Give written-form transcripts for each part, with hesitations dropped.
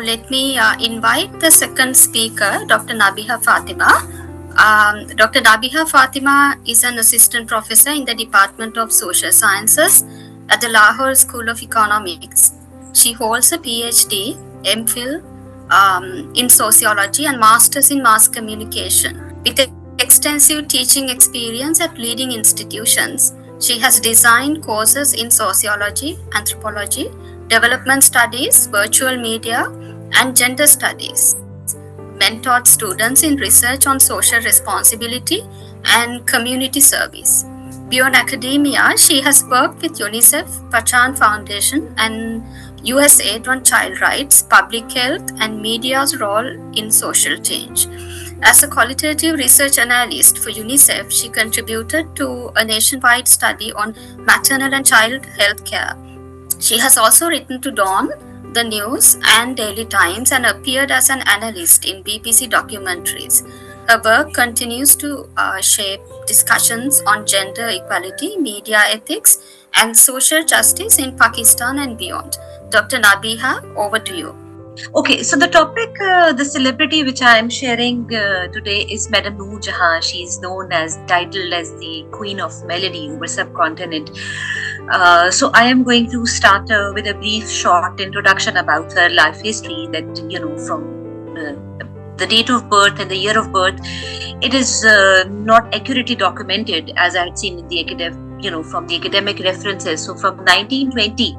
let me invite the second speaker, Dr. Nabiha Fatima. Dr. Nabiha Fatima is an assistant professor in the Department of Social Sciences at the Lahore School of Economics. She holds a PhD, MPhil in sociology and Masters in mass communication. With extensive teaching experience at leading institutions, she has designed courses in sociology, anthropology, development studies, virtual media, and gender studies. Mentored students in research on social responsibility and community service. Beyond academia, she has worked with UNICEF, Pachan Foundation, and USAID on child rights, public health, and media's role in social change. As a qualitative research analyst for UNICEF, she contributed to a nationwide study on maternal and child health care. She has also written to Dawn, The News, and Daily Times and appeared as an analyst in BBC documentaries. Her work continues to shape discussions on gender equality, media ethics, and social justice in Pakistan and beyond. Dr. Nabiha, over to you. Okay, so the topic, the celebrity which I am sharing today is Madame Noor Jahan. She is titled as the Queen of Melody over subcontinent. So I am going to start with a brief short introduction about her life history that, from the date of birth and the year of birth, it is not accurately documented as I had seen in the from the academic references. So from 1920,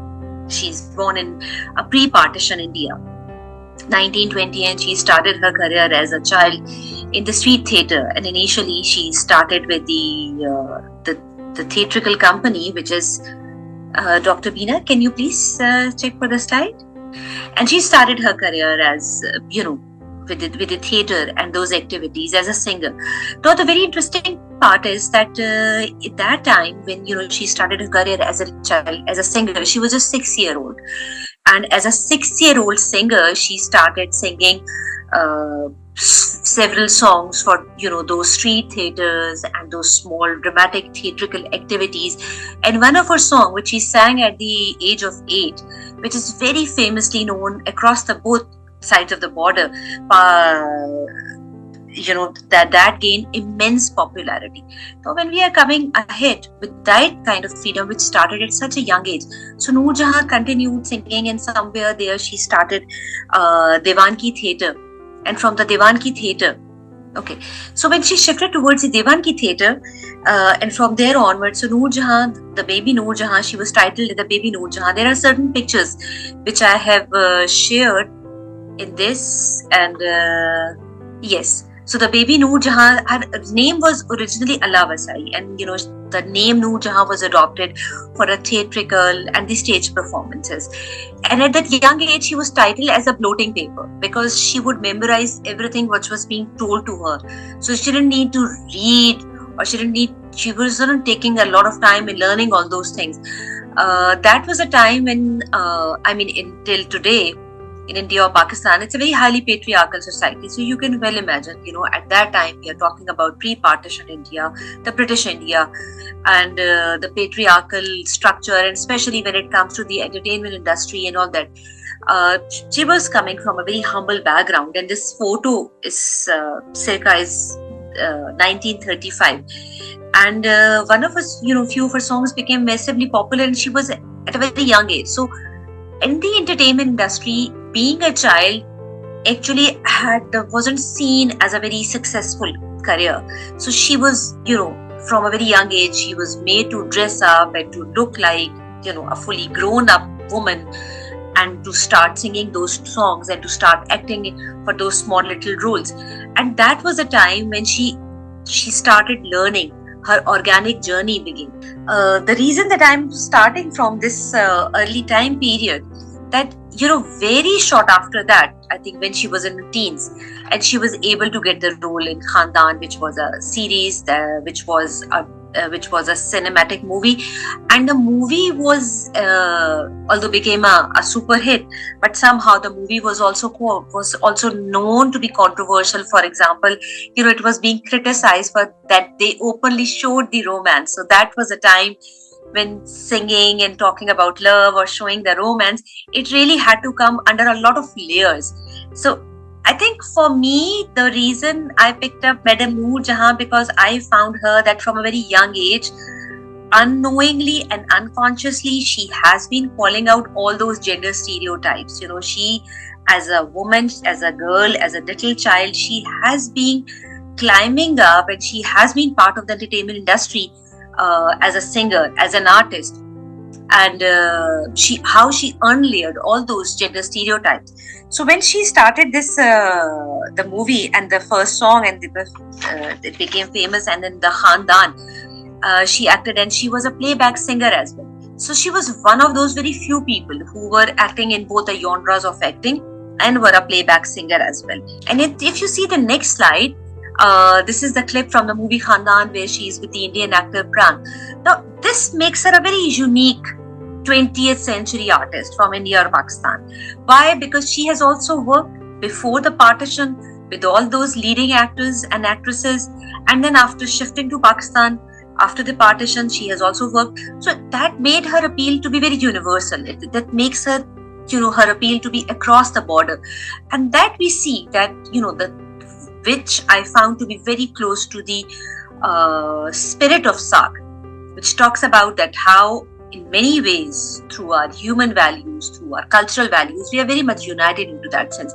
she's born in a pre-partition India. 1920, and she started her career as a child in the street theatre, and initially she started with the theatrical company, which is Dr. Beena. Can you please check for the slide? And she started her career as with the theatre and those activities as a singer. Now the very interesting part is that at that time when she started her career as a child as a singer, she was a 6-year-old. And as a 6-year-old singer, she started singing several songs for those street theaters and those small dramatic theatrical activities. And one of her songs, which she sang at the age of 8, which is very famously known across the both sides of the border, that gained immense popularity. Now, when we are coming ahead with that kind of freedom, which started at such a young age, so Noor Jahan continued singing, and somewhere there she started Dewan Ki Theatre, and from the Dewan Ki Theatre, so when she shifted towards the Dewan Ki Theatre, and from there onwards, so Noor Jahan, the baby Noor Jahan, she was titled the baby Noor Jahan. There are certain pictures which I have shared in this, and yes. So the baby Noor Jahan, her name was originally Allah Vasai, and the name Noor Jahan was adopted for a theatrical and the stage performances. And at that young age, she was titled as a bloating paper because she would memorize everything which was being told to her. So she didn't need to read, or she wasn't taking a lot of time in learning all those things. That was a time when, until today, in India or Pakistan, it's a very highly patriarchal society. So you can well imagine, at that time, we are talking about pre-partition India, the British India, and the patriarchal structure, and especially when it comes to the entertainment industry and all that. She was coming from a very humble background, and this photo is circa 1935. And one of her, few of her songs became massively popular, and she was at a very young age. So in the entertainment industry, being a child actually wasn't seen as a very successful career. So she was, from a very young age, she was made to dress up and to look like, a fully grown up woman, and to start singing those songs and to start acting for those small little roles. And that was a time when she started learning. Her organic journey began. The reason that I'm starting from this early time period, that very short after that, I think when she was in the teens, and she was able to get the role in Khandan, which was a series, which was a cinematic movie, and the movie was although became a super hit, but somehow the movie was also known to be controversial. For example, it was being criticized for that they openly showed the romance. So that was a time when singing and talking about love or showing the romance, it really had to come under a lot of layers. So I think for me, the reason I picked up Madame Noor Jahan, because I found her that from a very young age, unknowingly and unconsciously, she has been calling out all those gender stereotypes. She, as a woman, as a girl, as a little child, she has been climbing up, and she has been part of the entertainment industry as a singer, as an artist, and how she unlayered all those gender stereotypes. So when she started this the movie and the first song, and it became famous, and then the Khandan, she acted, and she was a playback singer as well. So she was one of those very few people who were acting in both the genres of acting and were a playback singer as well. And if you see the next slide, this is the clip from the movie Khandan where she is with the Indian actor Pran. Now, this makes her a very unique 20th century artist from India or Pakistan. Why? Because she has also worked before the partition with all those leading actors and actresses, and then after shifting to Pakistan, after the partition, she has also worked. So that made her appeal to be very universal. That makes her, her appeal to be across the border. And that we see that, which I found to be very close to the spirit of SAG, which talks about that how in many ways, through our human values, through our cultural values, we are very much united into that sense.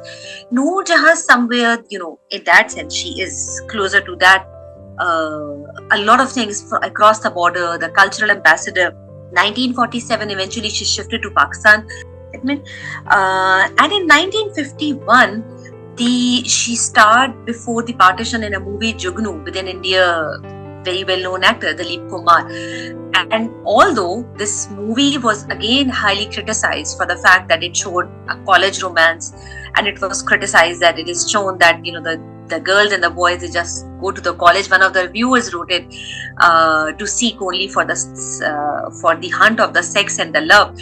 Noor Jahan, somewhere, in that sense, she is closer to that. A lot of things across the border, the cultural ambassador. 1947, eventually she shifted to Pakistan. And in 1951, she starred before the partition in a movie Jugnu with an India very well-known actor, Dilip Kumar. And although this movie was again highly criticized for the fact that it showed a college romance, and it was criticized that it is shown that the girls and the boys, they just go to the college. One of the reviewers wrote it to seek only for the hunt of the sex and the love.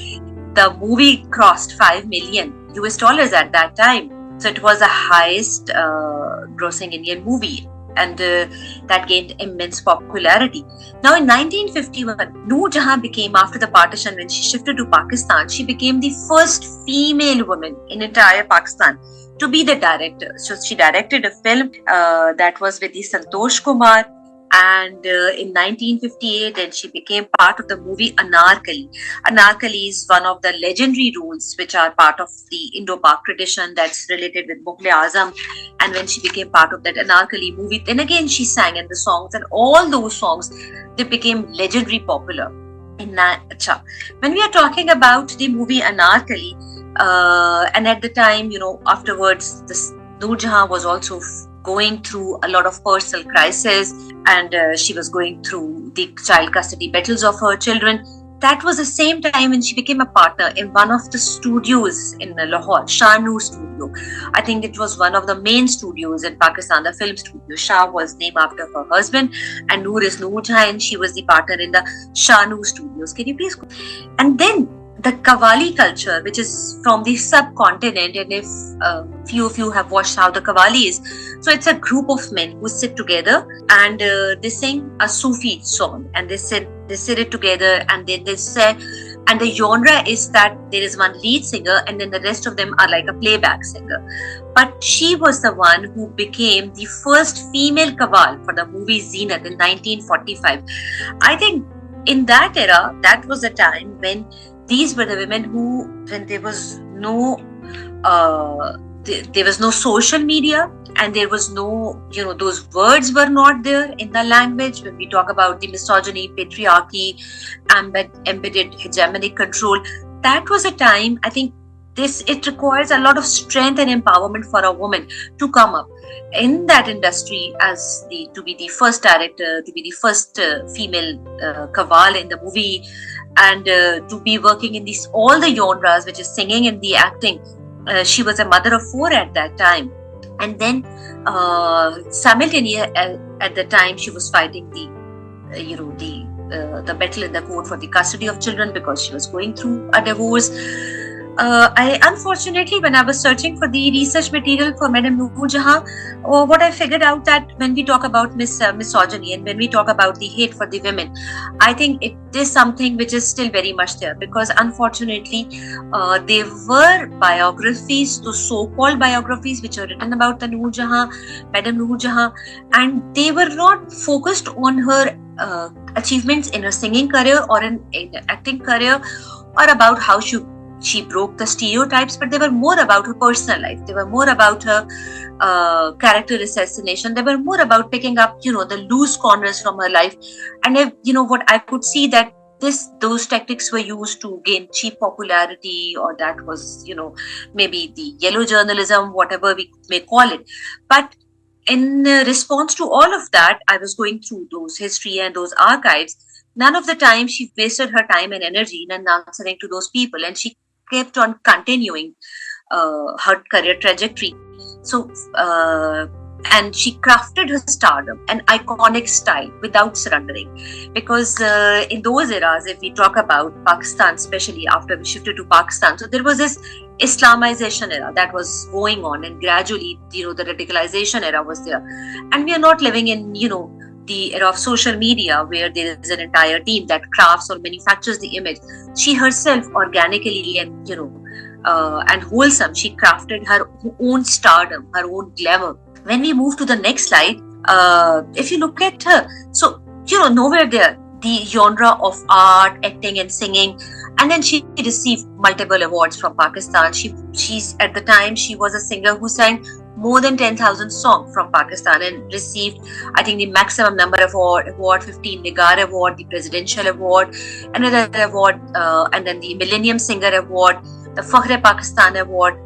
The movie crossed $5 million at that time. So it was the highest grossing Indian movie, and that gained immense popularity. Now in 1951, Noor Jahan became, after the partition, when she shifted to Pakistan, she became the first female woman in entire Pakistan to be the director. So she directed a film that was with the Santosh Kumar, and in 1958, then she became part of the movie Anarkali. Anarkali is one of the legendary roles which are part of the Indo-Pak tradition that's related with Mughal-e-Azam. And when she became part of that Anarkali movie, then again she sang in the songs, and all those songs, they became legendary popular. When we are talking about the movie Anarkali, and at the time, afterwards, Noor Jahan was also going through a lot of personal crisis, and she was going through the child custody battles of her children. That was the same time when she became a partner in one of the studios in Lahore, Shah Noor Studio. I think it was one of the main studios in Pakistan, the film studio. Shah was named after her husband, and Noor is Noor Jahan, and she was the partner in the Shah Noor Studios. Can you please go? And then the Qawwali culture, which is from the subcontinent, and if few of you have watched how the Qawwali is, so it's a group of men who sit together and they sing a Sufi song, and they sit it together, and then they say, and the genre is that there is one lead singer, and then the rest of them are like a playback singer. But she was the one who became the first female Qawwal for the movie Zeenat in 1945. I think in that era, that was the time when these were the women who, when there was no social media, and there was no, those words were not there in the language. When we talk about the misogyny, patriarchy, embedded hegemonic control, that was a time, I think it requires a lot of strength and empowerment for a woman to come up in that industry to be the first director, to be the first female Qawwal in the movie, and to be working in all the genres, which is singing and the acting. She was a mother of 4 at that time, and then simultaneously at the time she was fighting the battle in the court for the custody of children, because she was going through a divorce. I unfortunately, when I was searching for the research material for Madame Noor Jahan, what I figured out that when we talk about misogyny and when we talk about the hate for the women, I think it is something which is still very much there, because unfortunately, there were biographies, those so-called biographies which were written about the Noor Jahan, Madame Noor Jahan, and they were not focused on her achievements in her singing career or in acting career, or about how she broke the stereotypes, but they were more about her personal life. They were more about her character assassination. They were more about picking up, the loose corners from her life. And what I could see that those tactics were used to gain cheap popularity, or that was, maybe the yellow journalism, whatever we may call it. But in response to all of that, I was going through those history and those archives. None of the time she wasted her time and energy in answering to those people, and she kept on continuing her career trajectory. So, and she crafted her stardom, an iconic style without surrendering. Because in those eras, if we talk about Pakistan, especially after we shifted to Pakistan, so there was this Islamization era that was going on, and gradually, the radicalization era was there. And we are not living in, the era of social media where there is an entire team that crafts or manufactures the image. She herself organically and and wholesome, she crafted her own stardom, her own glamour. When we move to the next slide, if you look at her, so nowhere there the genre of art, acting and singing, and then she received multiple awards from Pakistan. She's at the time she was a singer who sang more than 10,000 songs from Pakistan and received, I think, the maximum number of award 15 Nigar Award, the Presidential Award, another award, and then the Millennium Singer Award, the Fakhr-e-Pakistan Award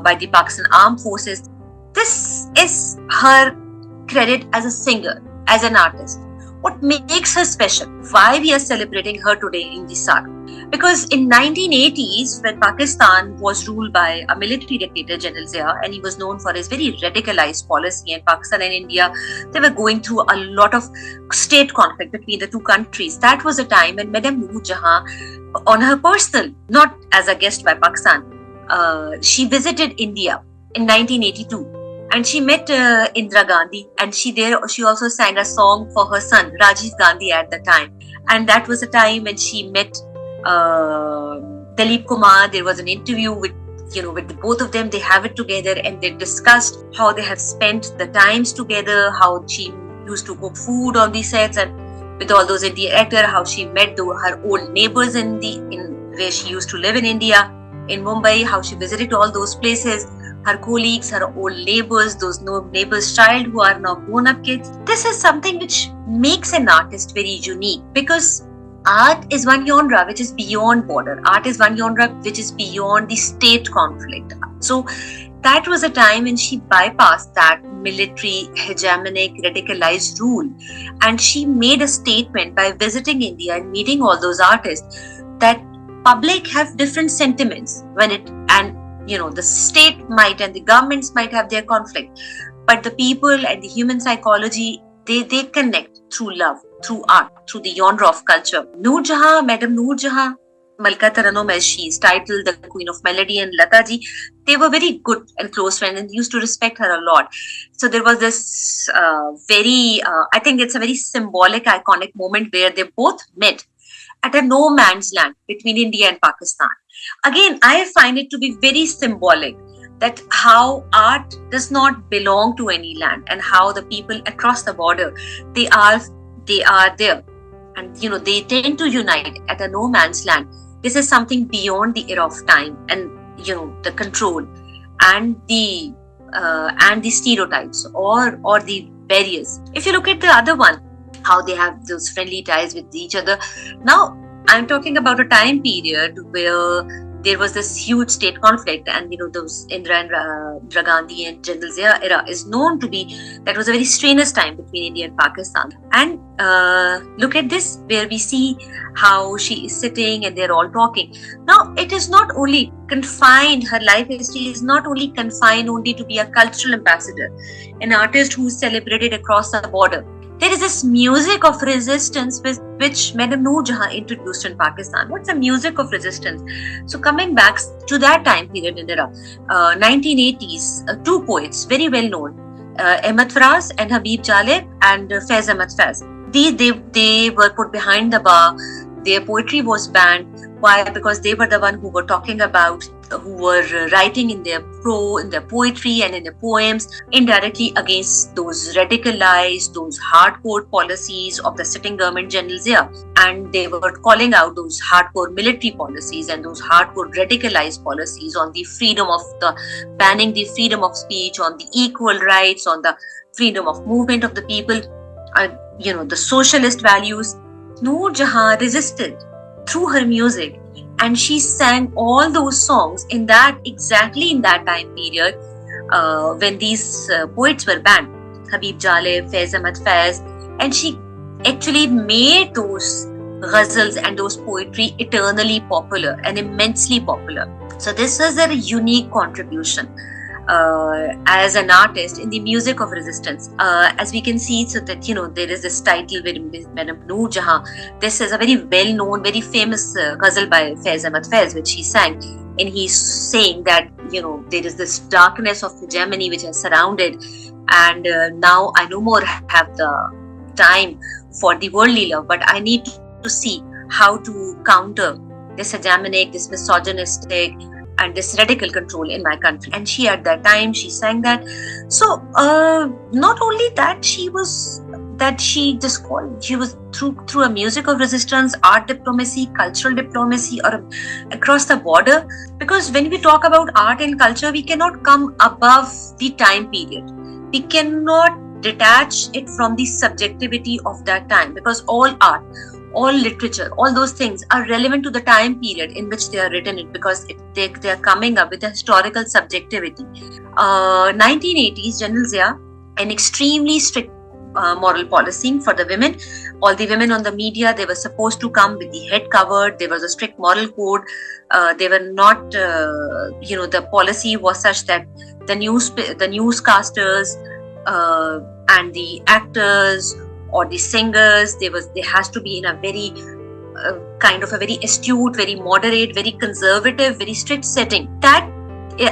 by the Pakistan Armed Forces. This is her credit as a singer, as an artist. What makes her special? Why we are celebrating her today in the saga? Because in 1980s, when Pakistan was ruled by a military dictator, General Zia, and he was known for his very radicalized policy, and Pakistan and India, they were going through a lot of state conflict between the two countries. That was a time when Madame Noor Jahan, on her personal, not as a guest by Pakistan, she visited India in 1982. And she met Indira Gandhi, and she also sang a song for her son Rajiv Gandhi at the time. And that was a time when she met Dilip Kumar. There was an interview with the both of them. They have it together, and they discussed how they have spent the times together, how she used to cook food on the sets, and with all those in the actor, how she met her old neighbors in where she used to live in India, in Mumbai, how she visited all those places. Her colleagues, her old neighbors, those neighbors' child who are now grown-up kids. This is something which makes an artist very unique, because art is one genre which is beyond border. Art is one genre which is beyond the state conflict. So that was a time when she bypassed that military, hegemonic, radicalized rule, and she made a statement by visiting India and meeting all those artists that public have different sentiments the state might and the governments might have their conflict, but the people and the human psychology, they connect through love, through art, through the genre of culture. Noor Jahan, Madame Noor Jahan, Malika Taranum, as she is titled, the Queen of Melody, and Lata ji, they were very good and close friends and used to respect her a lot. So there was this I think it's a very symbolic, iconic moment where they both met at a no man's land between India and Pakistan. Again, I find it to be very symbolic that how art does not belong to any land, and how the people across the border, they are there, and they tend to unite at a no man's land. This is something beyond the era of time and the control and the stereotypes or the barriers. If you look at the other one, how they have those friendly ties with each other. Now, I'm talking about a time period where there was this huge state conflict, and those Indira and Gandhi and General Zia era is known to be, that was a very strenuous time between India and Pakistan. And look at this, where we see how she is sitting and they're all talking. Now, it is not only confined, her life history is not only confined only to be a cultural ambassador, an artist who is celebrated across the border. there is this music of resistance which Madam Noor Jahan introduced in Pakistan. What's the music of resistance? So coming back to that time period, Indira, 1980s, two poets very well known, Ahmad Faraz and Habib Jaleb and Faiz Ahmad Faiz. They were put behind the bar. Their poetry was banned. Why? Because they were the one who were talking about, who were writing in their poetry and in their poems indirectly against those radicalized, those hardcore policies of the sitting government General Zia. And they were calling out those hardcore military policies and those hardcore radicalized policies on the banning the freedom of speech, on the equal rights, on the freedom of movement of the people, the socialist values. Noor Jahan resisted through her music, and she sang all those songs exactly in that time period when these poets were banned, Habib Jaleb, Faiz Ahmad Faiz, and she actually made those ghazals and those poetry eternally popular and immensely popular. So this was a unique contribution as an artist in the music of resistance. As we can see, so that there is this title with Madam Noor Jahan. This is a very well-known, very famous ghazal by Faiz Ahmad Faiz, which he sang, and he's saying that there is this darkness of hegemony which has surrounded, and now I no more have the time for the worldly love, but I need to see how to counter this hegemonic, this misogynistic, and this radical control in my country. And she, at that time, she sang that. So not only that, she was through a music of resistance, art diplomacy, cultural diplomacy, or across the border. Because when we talk about art and culture, we cannot come above the time period. We cannot detach it from the subjectivity of that time, because all art, all literature, all those things are relevant to the time period in which they are written in, because they are coming up with a historical subjectivity. 1980s, General Zia, an extremely strict moral policing for the women. All the women on the media, they were supposed to come with the head covered. There was a strict moral code. They were not, the policy was such that the newscasters and the actors or the singers, there has to be in a very kind of a very astute, very moderate, very conservative, very strict setting. That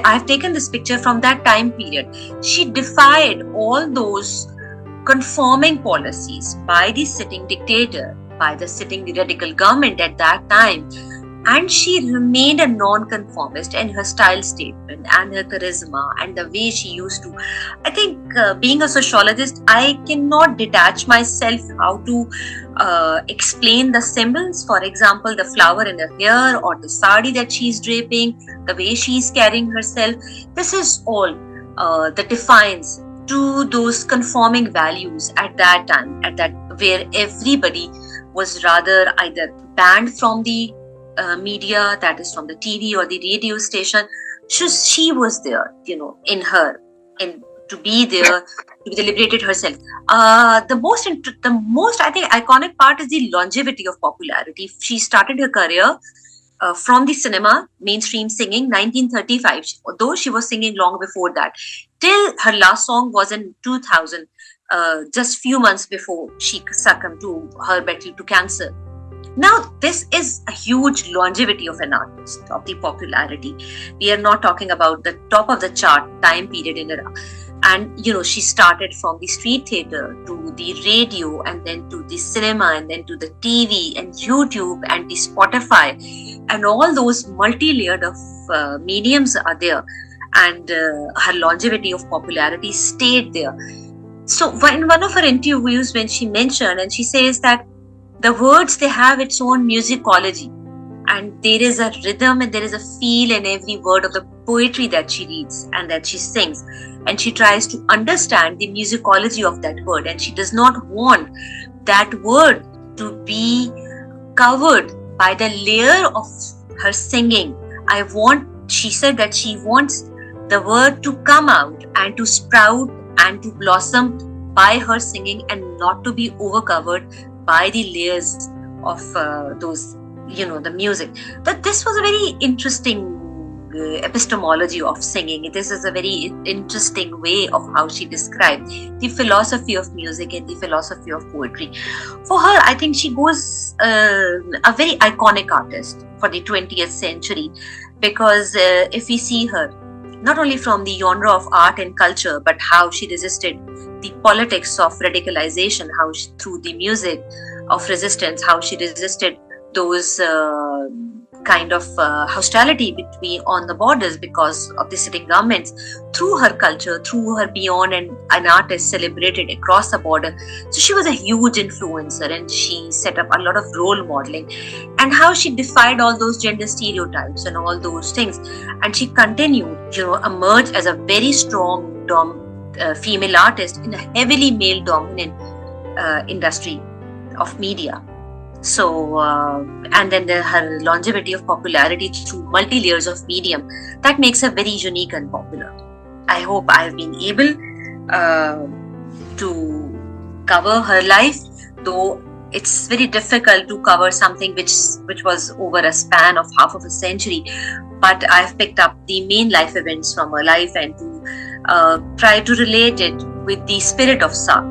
I've taken this picture from that time period. She defied all those conforming policies by the sitting dictator, by the sitting radical government at that time. And she remained a non-conformist in her style statement and her charisma and the way she used to. I think being a sociologist, I cannot detach myself how to explain the symbols. For example, the flower in her hair or the sari that she's draping, the way she's carrying herself. This is all the defiance to those conforming values at that time, where everybody was rather either banned from the media, that is from the TV or the radio station. She was there, to be there, to be liberated herself. The most I think iconic part is the longevity of popularity. She started her career from the cinema, mainstream singing, 1935. Although she was singing long before that, till her last song was in 2000, just few months before she succumbed to her battle to cancer. Now, this is a huge longevity of an artist, of the popularity. We are not talking about the top of the chart time period in Iraq. And, she started from the street theater to the radio and then to the cinema and then to the TV and YouTube and the Spotify. And all those multi-layered of mediums are there. And her longevity of popularity stayed there. So, in one of her interviews, when she mentioned, and she says that the words, they have its own musicology, and there is a rhythm and there is a feel in every word of the poetry that she reads and that she sings, and she tries to understand the musicology of that word, and she does not want that word to be covered by the layer of her singing. She said that she wants the word to come out and to sprout and to blossom by her singing and not to be overcovered by the layers of those, the music. That this was a very interesting epistemology of singing. This is a very interesting way of how she described the philosophy of music and the philosophy of poetry. For her, I think she goes a very iconic artist for the 20th century, because if we see her, not only from the genre of art and culture, but how she resisted the politics of radicalization, how she, through the music of resistance, how she resisted those kind of hostility between on the borders because of the sitting governments, through her culture, through her beyond and an artist celebrated across the border. So she was a huge influencer, and she set up a lot of role modeling, and how she defied all those gender stereotypes and all those things, and she continued, emerged as a very strong female artist in a heavily male dominant industry of media. So, and then her longevity of popularity through multi layers of medium, that makes her very unique and popular. I hope I have been able to cover her life, though it's very difficult to cover something which was over a span of half of a century. But I've picked up the main life events from her life and to try to relate it with the spirit of SAK.